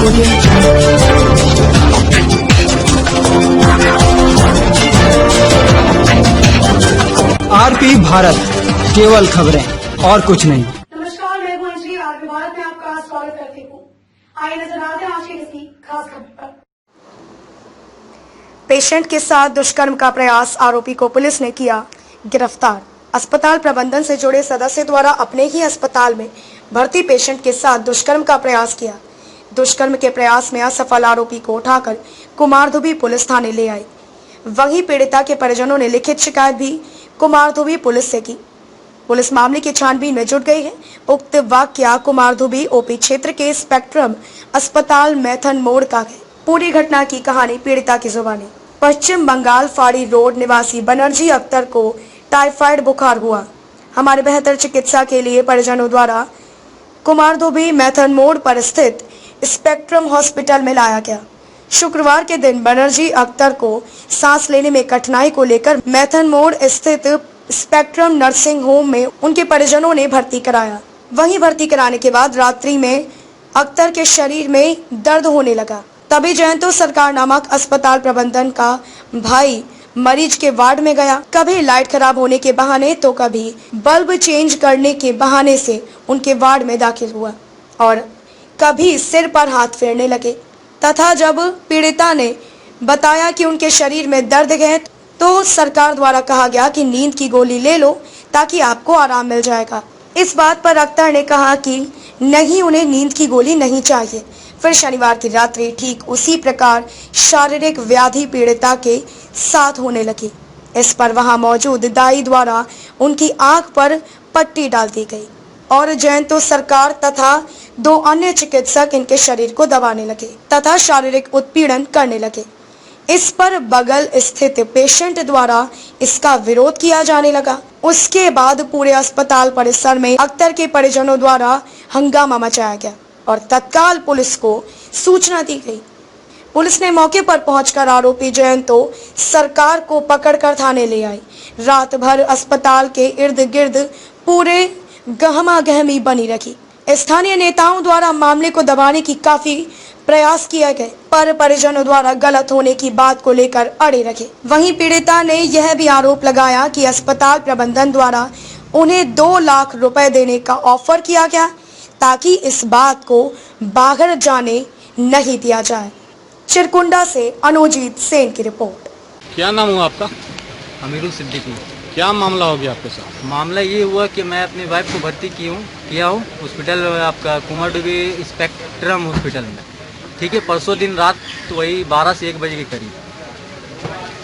RP Bharat, केवल खबरें और कुछ नहीं। नमस्कार, मैं हूं अंजलि। आरपी भारत में आपका स्वागत करती हूं। आइए नजर डालते हैं आज की किसी खास खबर पर। पेशेंट के साथ दुष्कर्म का प्रयास, आरोपी को पुलिस ने किया गिरफ्तार। अस्पताल प्रबंधन से जुड़े सदस्य द्वारा अपने ही अस्पताल में भर्ती पेशेंट के साथ दुष्कर्म का प्रयास किया। दुष्कर्म के प्रयास में असफल आरोपी को उठाकर कुमारधुबी पुलिस थाने ले आए। वहीं पीड़िता के परिजनों ने लिखित शिकायत भी कुमारधुबी पुलिस से की। पुलिस मामले की छानबीन में जुट गई है। उक्त वाकया कुमारधुबी ओपी क्षेत्र के स्पेक्ट्रम अस्पताल मैथन मोड़ का है। पूरी घटना की कहानी पीड़िता की जुबानी। पश्चिम बंगाल फाड़ी रोड निवासी बनर्जी अख्तर को टाइफाइड बुखार हुआ। हमारे बेहतर चिकित्सा के लिए परिजनों द्वारा कुमारधुबी मैथन मोड़ पर स्थित स्पेक्ट्रम हॉस्पिटल में लाया गया। शुक्रवार के दिन बनर्जी अख्तर को सांस लेने में कठिनाई को लेकर मैथन मोड़ स्थित स्पेक्ट्रम नर्सिंग होम में उनके परिजनों ने भर्ती कराया। वहीं भर्ती कराने के बाद रात्रि में अख्तर के शरीर में दर्द होने लगा। तभी जयंतो सरकार नामक अस्पताल प्रबंधन का भाई मरीज के वार्ड में गया। कभी लाइट खराब होने के बहाने तो कभी बल्ब चेंज करने के बहाने से उनके वार्ड में दाखिल हुआ और कभी सिर पर हाथ फेरने लगे तथा जब पीड़िता ने बताया कि उनके शरीर में दर्द है तो सरकार द्वारा कहा गया कि नींद की गोली ले लो ताकि आपको आराम मिल जाएगा। इस बात पर अख्तर ने कहा कि नहीं, उन्हें नींद की गोली नहीं चाहिए। फिर शनिवार की रात्रि ठीक उसी प्रकार शारीरिक व्याधि पीड़िता के साथ होने लगी। इस पर वहां मौजूद दाई द्वारा उनकी आंख पर पट्टी डाल दी गई और जयंतो सरकार तथा 2 अन्य चिकित्सक इनके शरीर को दबाने लगे तथा शारीरिक उत्पीड़न करने लगे। इस पर बगल स्थित पेशेंट द्वारा इसका विरोध किया जाने लगा। उसके बाद पूरे अस्पताल परिसर में अख्तर के परिजनों द्वारा हंगामा मचाया गया और तत्काल पुलिस को सूचना दी गई। पुलिस ने मौके पर पहुंचकर आरोपी जयंतो सरकार को पकड़कर थाने ले आई। रात भर अस्पताल के इर्द गिर्द पूरे गहमा गहमी बनी रखी। स्थानीय नेताओं द्वारा मामले को दबाने की काफी प्रयास किए गए पर परिजनों द्वारा गलत होने की बात को लेकर अड़े रखे। वहीं पीड़िता ने यह भी आरोप लगाया कि अस्पताल प्रबंधन द्वारा उन्हें 2 लाख रुपए देने का ऑफर किया गया ताकि इस बात को बाहर जाने नहीं दिया जाए। चिरकुंडा से अनुजीत सेन की रिपोर्ट। क्या नाम हुआ आपका? अमीरुल सिद्दीकी। क्या मामला हो गया आपके साथ? मामला ये हुआ कि मैं अपनी वाइफ को भर्ती किया हूँ हॉस्पिटल आपका कुमारडुबी स्पेक्ट्रम हॉस्पिटल में। ठीक है, परसों दिन रात तो वही 12 से 1 बजे के करीब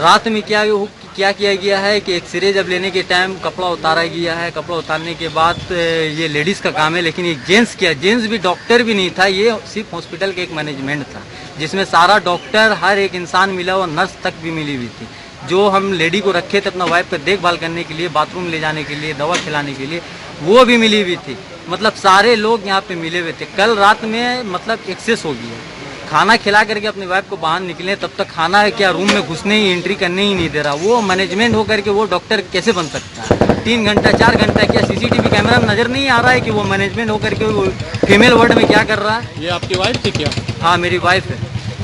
रात में क्या किया गया है कि एक्सरे जब लेने के टाइम कपड़ा उतारा गया है। कपड़ा उतारने के बाद ये लेडीज़ का काम है, लेकिन एक जेंट्स भी डॉक्टर भी नहीं था। ये सिर्फ हॉस्पिटल का एक मैनेजमेंट था जिसमें सारा डॉक्टर हर एक इंसान मिला और नर्स तक भी मिली हुई थी। जो हम लेडी को रखे थे अपना वाइफ का देखभाल करने के लिए, बाथरूम ले जाने के लिए, दवा खिलाने के लिए, वो भी मिली हुई थी। मतलब सारे लोग यहाँ पे मिले हुए थे। कल रात में मतलब एक्सेस हो गया। खाना खिला करके अपनी वाइफ को बाहर निकले, तब तक खाना है क्या रूम में घुसने ही एंट्री करने ही नहीं दे रहा। वो मैनेजमेंट हो करके वो डॉक्टर कैसे बन सकता है? 3 घंटा 4 घंटा क्या सीसीटीवी कैमरा में नजर नहीं आ रहा है कि वो मैनेजमेंट हो करके वो फीमेल वार्ड में क्या कर रहा है? ये आपकी वाइफ थी क्या? हाँ, मेरी वाइफ है।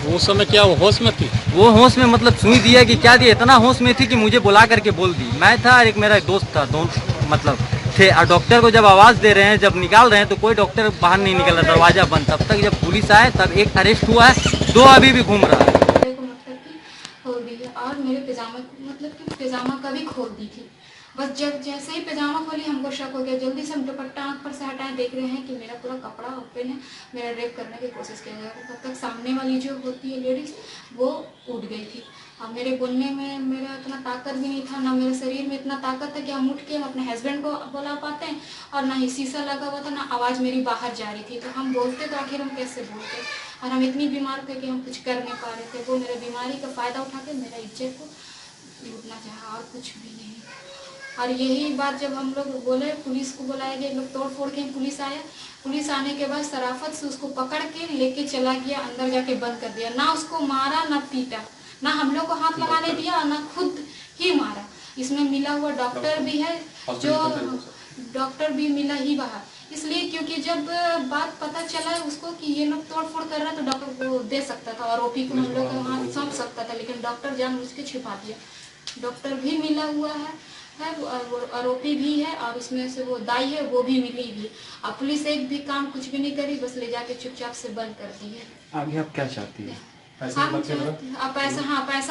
उस समय क्या वो होश में थी? वो होश में मतलब सुई दिया कि क्या दिया, इतना होश में थी कि मुझे बुला करके बोल दी। मैं था और एक मेरा दोस्त था, दोनों मतलब थे। और डॉक्टर को जब आवाज़ दे रहे हैं, जब निकाल रहे हैं तो कोई डॉक्टर बाहर नहीं निकल रहा, दरवाजा बंद। तब तक जब पुलिस आए तब एक अरेस्ट हुआ है, 2 अभी भी घूम रहा है। खोल दी है और मेरे पैजामा का भी खोल दी थी। बस जब जैसे ही पैजामा खोली हमको शक हो गया। जल्दी से हम दुपट्टा आँख पर से हटाए, देख रहे हैं कि मेरा पूरा कपड़ा ओपन है। मेरा रेप करने की कोशिश किया गया। तब तक सामने वाली जो होती है लेडीज वो उठ गई थी। अब मेरे बोलने में मेरा इतना ताकत भी नहीं था, ना मेरे शरीर में इतना ताकत था कि हम उठ के अपने हस्बैंड को बुला पाते हैं, और ना ही शीशा लगा हुआ था, ना आवाज़ मेरी बाहर जा रही थी। तो हम बोलते तो आखिर हम कैसे बोलते, और हम इतनी बीमार थे कि हम कुछ कर नहीं पा रहे थे। वो मेरे बीमारी का फ़ायदा उठा के मेरा इज्जत को लूटना चाहा और कुछ भी नहीं। और यही बात जब हम लोग बोले, पुलिस को बुलाया गया, लोग तोड़ फोड़ के पुलिस आया। पुलिस आने के बाद शराफत से उसको पकड़ के लेके चला गया, अंदर जाके बंद कर दिया। ना उसको मारा ना पीटा, ना हम लोग को हाथ लगाने दिया, और ना खुद ही मारा। इसमें मिला हुआ डॉक्टर भी है, जो डॉक्टर भी मिला ही बाहर। इसलिए क्योंकि जब बात पता चला उसको कि ये लोग तोड़ फोड़ कर रहा है तो डॉक्टर को दे सकता था, आरोपी को हम लोग वहाँ सौंप सकता था, लेकिन डॉक्टर जानबूझ के छिपा दिया। डॉक्टर भी मिला हुआ है और आरोपी भी है, और उसमें से वो दाई है वो भी मिली भी। अब पुलिस एक भी काम कुछ भी नहीं करी, बस ले जाके चुपचाप से बंद कर दी है। आगे आप क्या चाहती है? पैसा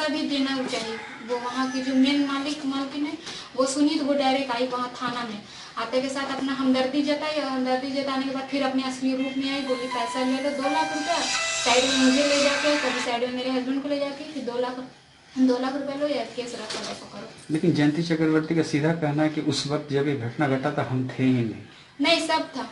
भी देना चाहिए। वो वहाँ की जो मेन मालकिन है वो सुनी तो वो डायरेक्ट आई वहाँ थाना में, आते के साथ अपना हमदर्दी जताई, और हमदर्दी जताने के बाद फिर अपने असली रूप में आई, बोली पैसा ले लो 2 लाख रुपया, साइड में मुझे ले जाके, कभी साइड में मेरे हस्बैंड को ले जाके, फिर 2 लाख रुपए लो या केस रखा करो। लेकिन जयंती चक्रवर्ती का सीधा कहना है कि उस वक्त जब ये घटना घटा था हम थे ही नहीं, सब था,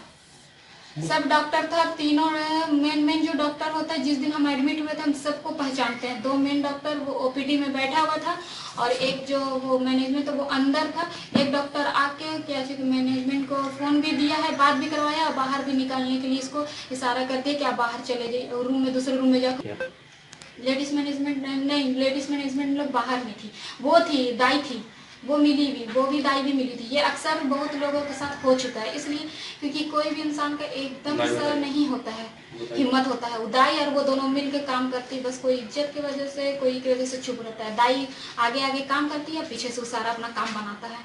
सब डॉक्टर था, तीनों मेन जो डॉक्टर होता है, जिस दिन हम एडमिट हुए थे हम सबको पहचानते हैं। 2 मेन डॉक्टर वो ओपीडी में बैठा हुआ था, और एक जो वो मैनेजमेंट तो वो अंदर था। एक डॉक्टर आके क्या मैनेजमेंट को फोन भी दिया है, बात भी करवाया, और बाहर भी निकालने के लिए इसको इशारा कर दिया कि आप बाहर चले जाइए और रूम में, दूसरे रूम में जाकर। लेडीज मैनेजमेंट लोग बाहर में थी, वो थी दाई थी, वो मिली भी, वो भी दाई भी मिली थी। ये अक्सर बहुत लोगों के साथ हो चुका है, इसलिए क्योंकि कोई भी इंसान का एकदम से नहीं होता है, हिम्मत होता है। दाई और वो दोनों मिल के काम करती है, बस कोई इज्जत की वजह से, कोई की वजह से चुप रहता है। दाई आगे आगे काम करती है, पीछे से सारा अपना काम बनाता है।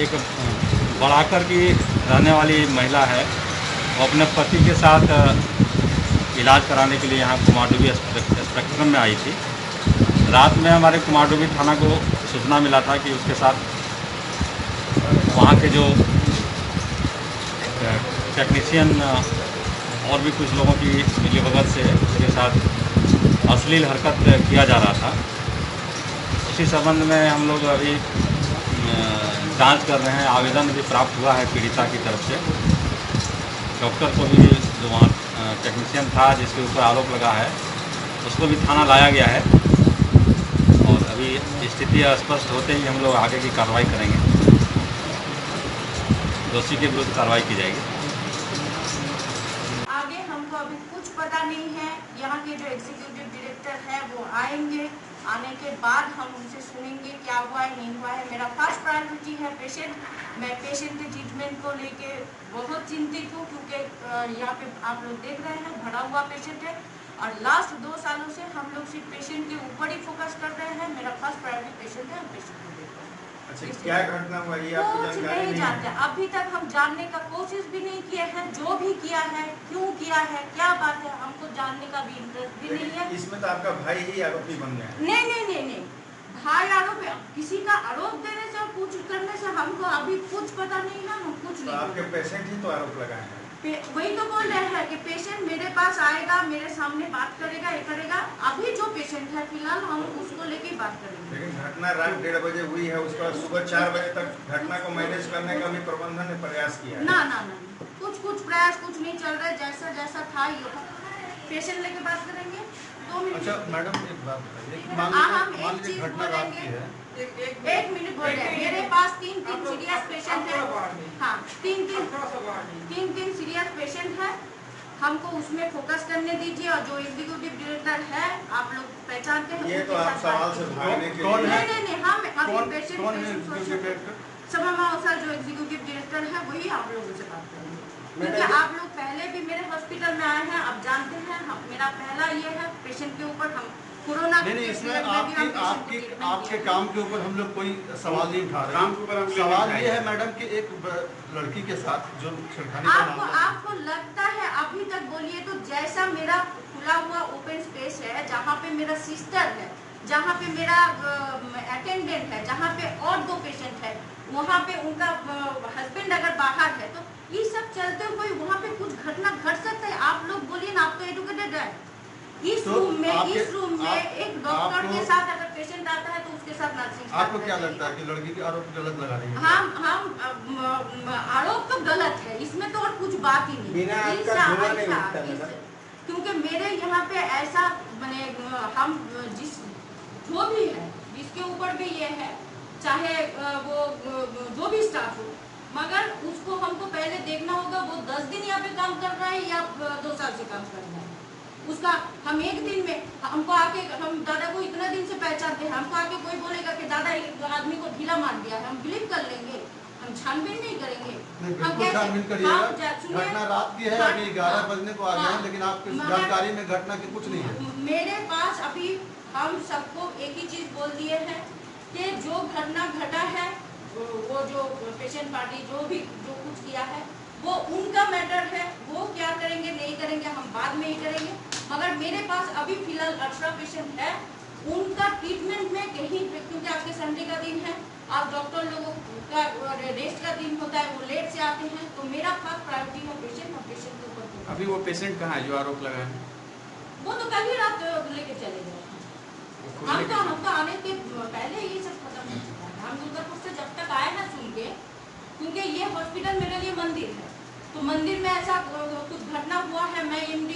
एक बढ़ाकर की रहने वाली महिला है, वो अपने पति के साथ इलाज कराने के लिए यहाँ कुमारडुबी स्पेक्ट्रम में आई थी। रात में हमारे कुमारडुबी थाना को सूचना मिला था कि उसके साथ वहाँ के जो टेक्नीशियन और भी कुछ लोगों की मिलीभगत से उसके साथ अश्लील हरकत किया जा रहा था। उसी संबंध में हम लोग अभी जांच कर रहे हैं। आवेदन भी प्राप्त हुआ है पीड़िता की तरफ से। डॉक्टर को भी, जो वहाँ टेक्नीशियन था जिसके ऊपर आरोप लगा है, उसको भी थाना लाया गया है, और अभी स्थिति स्पष्ट होते ही हम लोग आगे की कार्रवाई करेंगे। दोषी के विरुद्ध कार्रवाई की जाएगी। आगे हमको अभी कुछ पता नहीं है। यहाँ के जो एग्जीक्यूटिव डायरेक्टर है वो आएंगे, आने के बाद हम उनसे सुनेंगे क्या हुआ है नहीं हुआ है। मेरा फर्स्ट प्रायोरिटी है पेशेंट। मैं पेशेंट के ट्रीटमेंट को लेके बहुत चिंतित हूँ, क्योंकि यहाँ पे आप लोग देख रहे हैं भरा हुआ पेशेंट है, और लास्ट 2 सालों से हम लोग सिर्फ पेशेंट के ऊपर ही फोकस कर रहे हैं। मेरा फर्स्ट प्रायोरिटी पेशेंट है, हम पेशेंट को देख रहे हैं। अच्छा, क्या घटना हुआ ये आपको जानकारी नहीं जानते, अभी तक हम जानने का कोशिश भी नहीं किए हैं। जो भी किया है, क्यों किया है, क्या बात है, हमको जानने का भी इंटरेस्ट भी नहीं है। इसमें तो आपका भाई ही आरोपी बन गया। नहीं, भाई आरोप, किसी का आरोप देने से और कुछ करने से हमको अभी कुछ पता नहीं है, हम कुछ नहीं। आपके पेशेंट ही तो आरोप लगाए हैं। वही तो बोल रहे हैं कि पेशेंट मेरे पास आएगा, मेरे सामने बात करेगा, ये करेगा। अभी जो पेशेंट है फिलहाल हम उसको लेके बात करेंगे। लेकिन घटना रात 1:30 बजे हुई है, उसके बाद सुबह 4 बजे तक घटना को मैनेज करने का भी प्रबंधन ने प्रयास किया है। ना, कुछ प्रयास कुछ नहीं चल रहा है। जैसा था पेशेंट लेके बात करेंगे। 2 मिनट। अच्छा मैडम, एक बात बताइए, हम एक चीज बोलेंगे, 1 मिनट बोल रहे हैं। मेरे पास 3 सीरियस पेशेंट है। हाँ, 3 सीरियस पेशेंट है। हमको उसमें फोकस करने दीजिए, और जो एग्जीक्यूटिव डायरेक्टर है आप लोग पहचानते हैं। ये तो आप सवाल से भागने के लिए। नहीं, हम अभी पेशेंट समा सर जो एग्जीक्यूटिव डायरेक्टर है वही आप लोगों से बात करेंगे, क्योंकि आप लोग पहले भी मेरे हॉस्पिटल में आए हैं, आप जानते हैं। मेरा पहला ये है पेशेंट के ऊपर हम कोरोना नहीं, इसमें आपके काम के ऊपर हम लोग कोई सवाल नहीं उठा रहे। सवाल ये है मैडम कि एक लड़की के साथ जो छेड़खानी आपको लगता है अभी तक बोलिए तो, जैसा मेरा खुला हुआ ओपन स्पेस है, जहाँ पे मेरा सिस्टर है, जहाँ पे मेरा अटेंडेंट है, जहाँ पे और 2 पेशेंट है, वहाँ पे उनका हस्बैंड अगर बाहर है, तो ये सब चलते हुए वहाँ पे कुछ घटना घट सकता है। आप लोग बोलिए ना, आप तो एजुकेटेड है। इस रूम में एक डॉक्टर के साथ अगर पेशेंट आता है तो उसके साथ नर्सिंग। आपको क्या लगता है कि लड़की की आरोप गलत लगा रही है? हम आरोप तो गलत है, इसमें तो और कुछ बात ही नहीं। क्योंकि मेरे यहाँ पे ऐसा मैंने हम जो भी है जिसके ऊपर भी ये है, चाहे वो जो भी स्टाफ हो, मगर उसको हमको पहले देखना होगा वो 10 दिन यहाँ पे काम कर रहा है या 2 साल से काम कर रहा है। उसका हम एक दिन में हमको आके, हम दादा को इतना दिन से पहचानते हैं, हमको आके कोई बोलेगा कि दादा एक आदमी को ढीला मार दिया है, हम बिलीव कर लेंगे? हम छानबीन नहीं करेंगे। नहीं, हम बिल्कुल कैसे- छानबीन हम करिएगा। सुनिए, घटना रात की है, अभी 11 बजने को आ गए हैं, लेकिन आपकी जानकारी में घटना की कुछ नहीं है। मेरे पास अभी हम सबको एक ही चीज बोल दिए हैं कि जो घटना घटा है वो जो पेशेंट पार्टी जो कुछ किया है वो उनका मैटर है, वो क्या करेंगे नहीं करेंगे हम बाद में ही करेंगे। मगर मेरे पास अभी फिलहाल 18 पेशेंट है, उनका ट्रीटमेंट में कहीं, क्योंकि आज के संडे का दिन है, आप डॉक्टर लोगों का रेस्ट का दिन होता है, वो लेट से आते हैं, तो मेरा फर्स्ट प्रायोरिटी है पेशेंट और पेशेंट के ऊपर। अभी वो पेशेंट कहाँ है जो आरोप लगा है? वो तो कल ही रात लेके चले गए। हम तो आने के पहले ये सब खत्म हो चुका है। हम दुर्गापुर से जब तक आए ना सुन के, क्योंकि ये हॉस्पिटल मेरे लिए मंदिर है, तो मंदिर में ऐसा कुछ घटना हुआ है, मैं एमडी